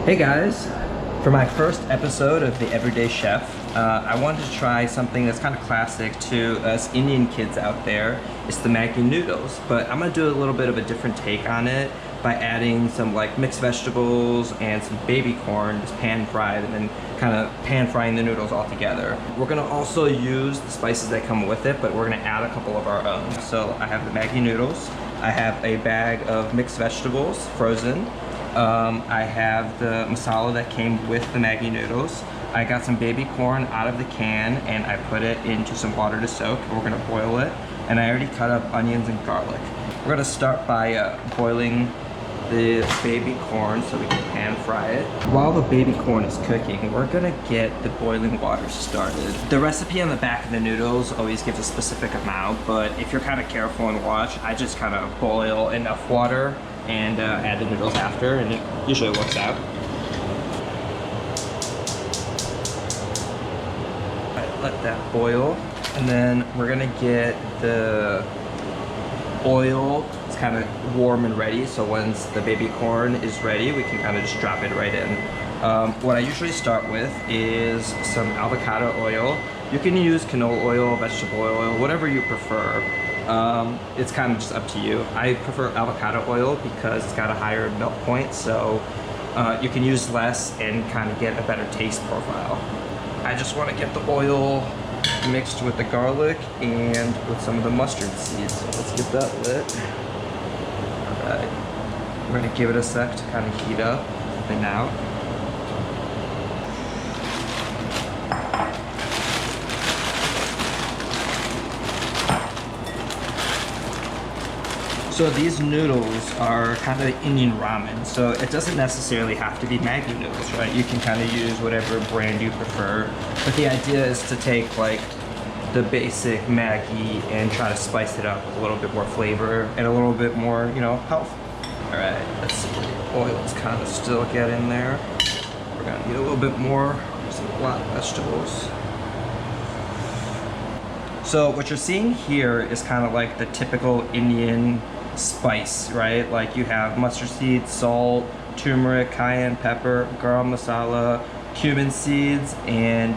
Hey guys, for my first episode of The Everyday Chef, I wanted to try something that's kind of classic to us Indian kids out there. It's the Maggi Noodles, but I'm gonna do a little bit of a different take on it by adding some like mixed vegetables and some baby corn, just pan fried, and then kind of pan frying the noodles all together. We're gonna also use the spices that come with it, but we're gonna add a couple of our own. So I have the Maggi Noodles, I have a bag of mixed vegetables, frozen. I have the masala that came with the Maggi Noodles. I got some baby corn out of the can and I put it into some water to soak. We're gonna boil it. And I already cut up onions and garlic. We're gonna start by boiling the baby corn so we can pan fry it. While the baby corn is cooking, we're gonna get the boiling water started. The recipe on the back of the noodles always gives a specific amount, but if you're kind of careful and watch, I just kind of boil enough water and add the noodles after, and it usually works out. Right, let that boil, and then we're gonna get the oil. It's kind of warm and ready, so once the baby corn is ready, we can kind of just drop it right in. What I usually start with is some avocado oil. You can use canola oil, vegetable oil, whatever you prefer. It's kind of just up to you. I prefer avocado oil because it's got a higher melt point, so you can use less and kind of get a better taste profile. I just want to get the oil mixed with the garlic and with some of the mustard seeds, so let's get that lit. Alright, we're going to give it a sec to kind of heat up and out. So these noodles are kind of Indian ramen, so it doesn't necessarily have to be Maggi noodles, right? You can kind of use whatever brand you prefer, but the idea is to take like the basic Maggi and try to spice it up with a little bit more flavor and a little bit more, you know, health. All right, let's see, the oil's kind of still getting there. We're gonna need a little bit more, some black vegetables. So what you're seeing here is kind of like the typical Indian spice, right? Like you have mustard seeds, salt, turmeric, cayenne pepper, garam masala, cumin seeds, and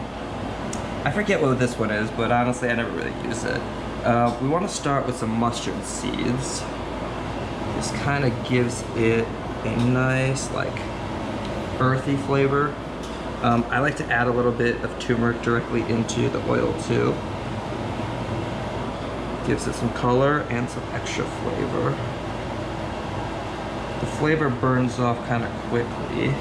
I forget what this one is, but honestly I never really use it. We want to start with some mustard seeds. This kind of gives it a nice like earthy flavor. I like to add a little bit of turmeric directly into the oil too. Gives it some color and some extra flavor. The flavor burns off kind of quickly,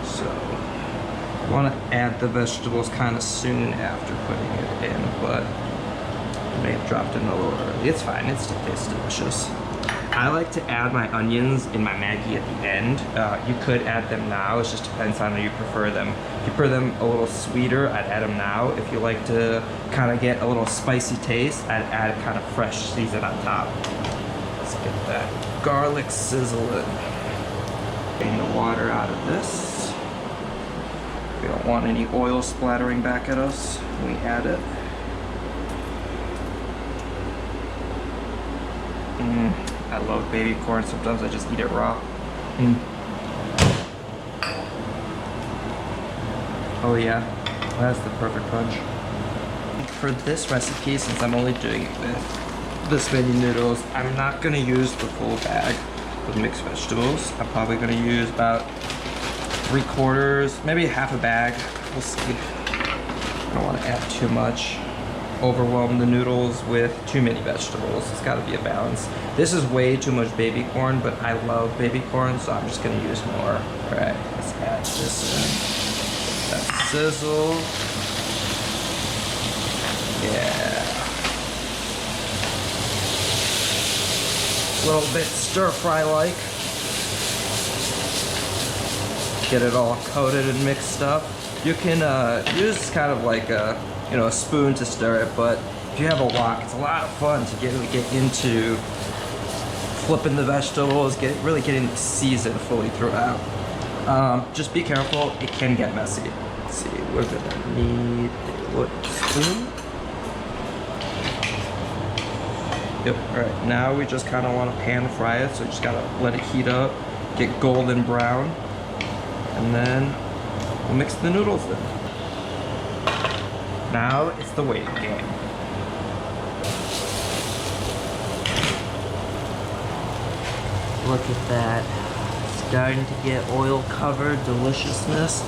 so I want to add the vegetables kind of soon after putting it in, but I may have dropped it in a little early. It's fine, it still tastes delicious. I like to add my onions in my Maggi at the end. You could add them now, it just depends on how you prefer them. If you prefer them a little sweeter, I'd add them now. If you like to kind of get a little spicy taste, I'd add kind of fresh season on top. Let's get that garlic sizzling. Getting the water out of this. We don't want any oil splattering back at us when we add it. I love baby corn, sometimes I just eat it raw. Oh yeah, that's the perfect punch. For this recipe, since I'm only doing it with this many noodles, I'm not gonna use the full bag of mixed vegetables. I'm probably gonna use about 3/4, maybe half a bag. We'll see. I don't wanna add too much. Overwhelm the noodles with too many vegetables. It's got to be a balance. This is way too much baby corn, but I love baby corn, so I'm just going to use more. All right, let's add this in. That sizzle. Yeah. A little bit stir fry like. Get it all coated and mixed up. You can use kind of like a spoon to stir it, but if you have a wok, it's a lot of fun to get into flipping the vegetables, really getting the season fully throughout. Just be careful, it can get messy. Let's see, we're gonna need a little spoon. Yep, all right, now we just kind of want to pan fry it, so you just gotta let it heat up, get golden brown, and And then we'll mix the noodles in. Now it's the waiting game. Look at that. Starting to get oil covered deliciousness.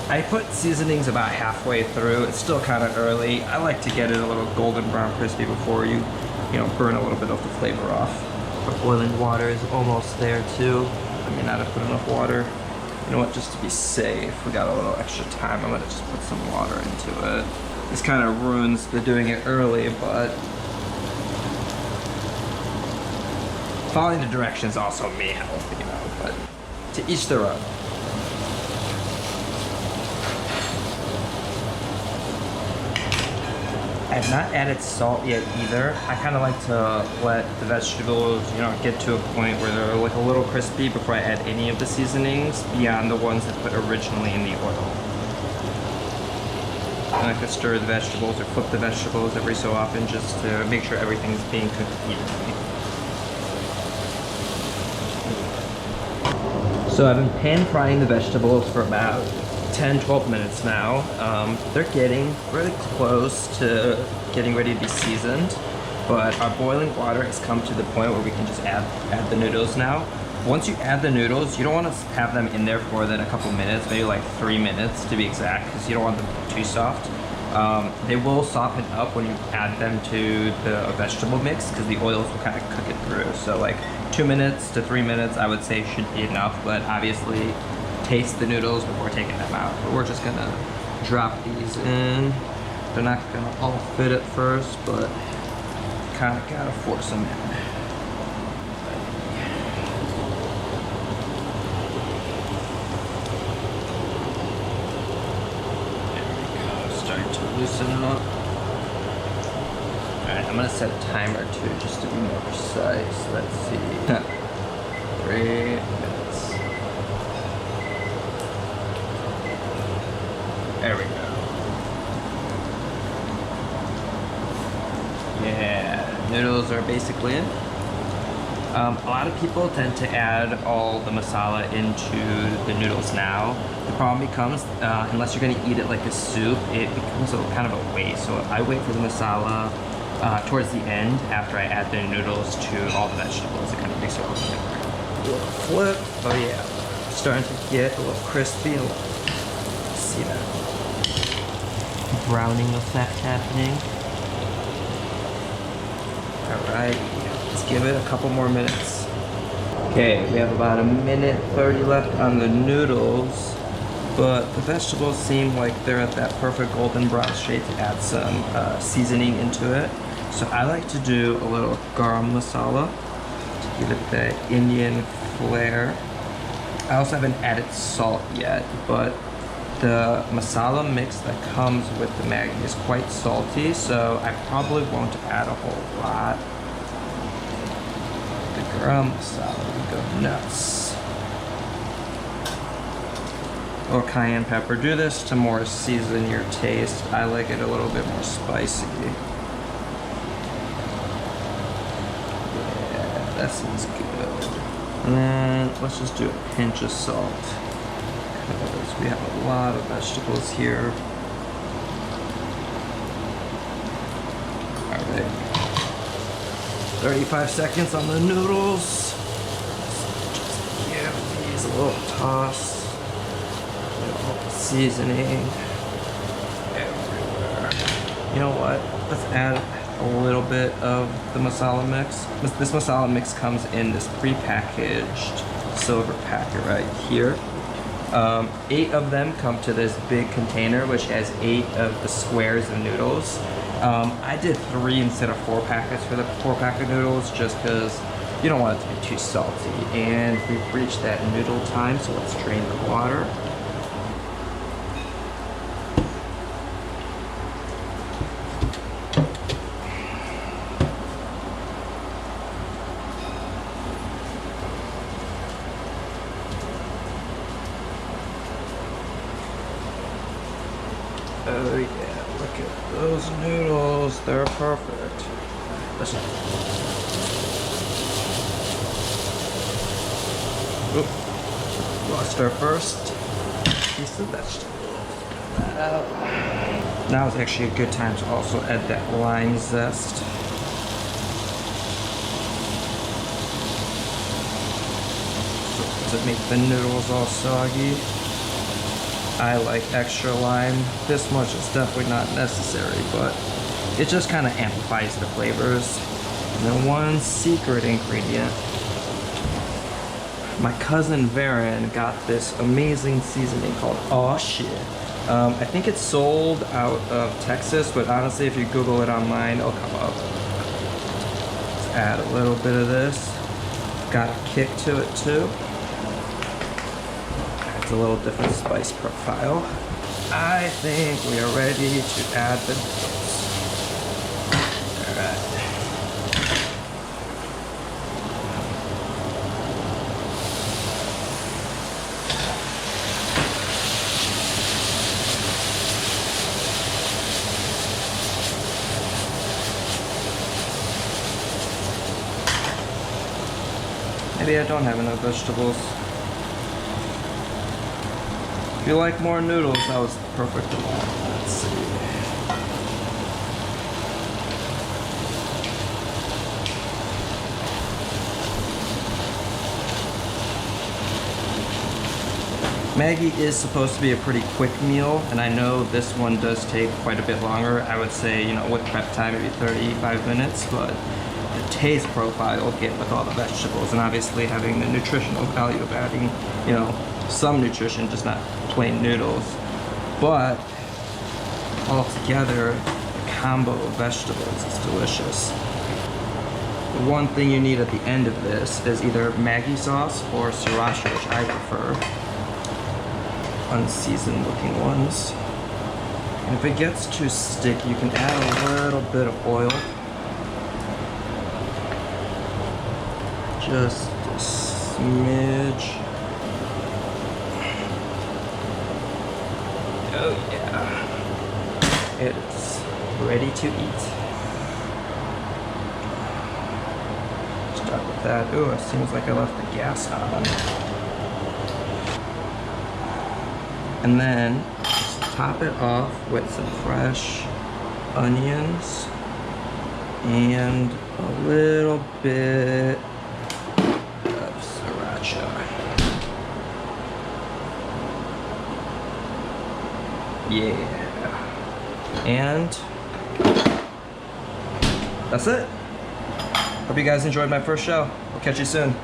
I put seasonings about halfway through. It's still kind of early. I like to get it a little golden brown crispy before you burn a little bit of the flavor off. Our boiling water is almost there too. I may not have put enough water. You know what, just to be safe, we got a little extra time. I'm gonna just put some water into it. This kind of ruins the doing it early, but following the directions also may help, but to each their own. I have not added salt yet either. I kind of like to let the vegetables, get to a point where they're like a little crispy before I add any of the seasonings beyond the ones I put originally in the oil. I like to stir the vegetables or flip the vegetables every so often just to make sure everything's being cooked evenly. So I've been pan frying the vegetables for about 10-12 minutes now. They're getting really close to getting ready to be seasoned, but our boiling water has come to the point where we can just add the noodles now. Once you add the noodles, you don't want to have them in there for more than a couple minutes, maybe like 3 minutes to be exact, because you don't want them too soft. They will soften up when you add them to the vegetable mix because the oils will kind of cook it through. So like 2 minutes to 3 minutes I would say should be enough, but obviously taste the noodles before taking them out. But we're just gonna drop these in. They're not gonna all fit at first, but kind of gotta force them in. Loosen up. Alright, I'm gonna set a timer too, just to be more precise. Let's see. 3 minutes. There we go. Yeah, noodles are basically in. A lot of people tend to add all the masala into the noodles now. The problem becomes, unless you're gonna eat it like a soup, it becomes kind of a waste. So I wait for the masala towards the end after I add the noodles to all the vegetables. It kind of makes it all together. A little flip. Oh yeah, starting to get a little crispy. See that browning effect happening. All right. Let's give it a couple more minutes. Okay, we have about 1:30 left on the noodles, but the vegetables seem like they're at that perfect golden brown shade to add some seasoning into it. So I like to do a little garam masala to give it that Indian flair. I also haven't added salt yet, but the masala mix that comes with the Maggi is quite salty, so I probably won't add a whole lot. Garam masala, we go nuts. Or cayenne pepper. Do this to more season your taste. I like it a little bit more spicy. Yeah, that seems good. And then let's just do a pinch of salt, because we have a lot of vegetables here. All right. 35 seconds on the noodles. Just give these a little toss. Seasoning everywhere. You know what? Let's add a little bit of the masala mix. This masala mix comes in this pre-packaged silver packet right here. 8 of them come to this big container, which has 8 of the squares of noodles. I did 3 instead of 4 packets for the 4-pack of noodles, just because you don't want it to be too salty. And we've reached that noodle time, so let's drain the water. Oh yeah, look at those noodles. They're perfect. Listen. Oop. Lost our first piece of vegetable. Now is actually a good time to also add that lime zest. So, does it make the noodles all soggy? I like extra lime. This much is definitely not necessary, but it just kind of amplifies the flavors. And then one secret ingredient. My cousin Varen got this amazing seasoning called Aw Shit. I think it's sold out of Texas, but honestly, if you Google it online, it'll come up. Let's add a little bit of this. Got a kick to it too. It's a little different spice profile. I think we are ready to add the noodles. Alright. Maybe I don't have enough vegetables. If you like more noodles, that was the perfect amount. Let's see. Maggi is supposed to be a pretty quick meal, and I know this one does take quite a bit longer. I would say, you know, with prep time, maybe 35 minutes, but the taste profile you'll get with all the vegetables, and obviously having the nutritional value of adding, you know, some nutrition, just not plain noodles. But altogether, the combo of vegetables is delicious. The one thing you need at the end of this is either Maggi sauce or sriracha, which I prefer. Unseasoned looking ones. And if it gets too sticky, you can add a little bit of oil. Just a smidge. Oh yeah, it is ready to eat. Start with that. Ooh, it seems like I left the gas on. And then just top it off with some fresh onions and a little bit of sriracha. Yeah. And that's it. Hope you guys enjoyed my first show. I'll catch you soon.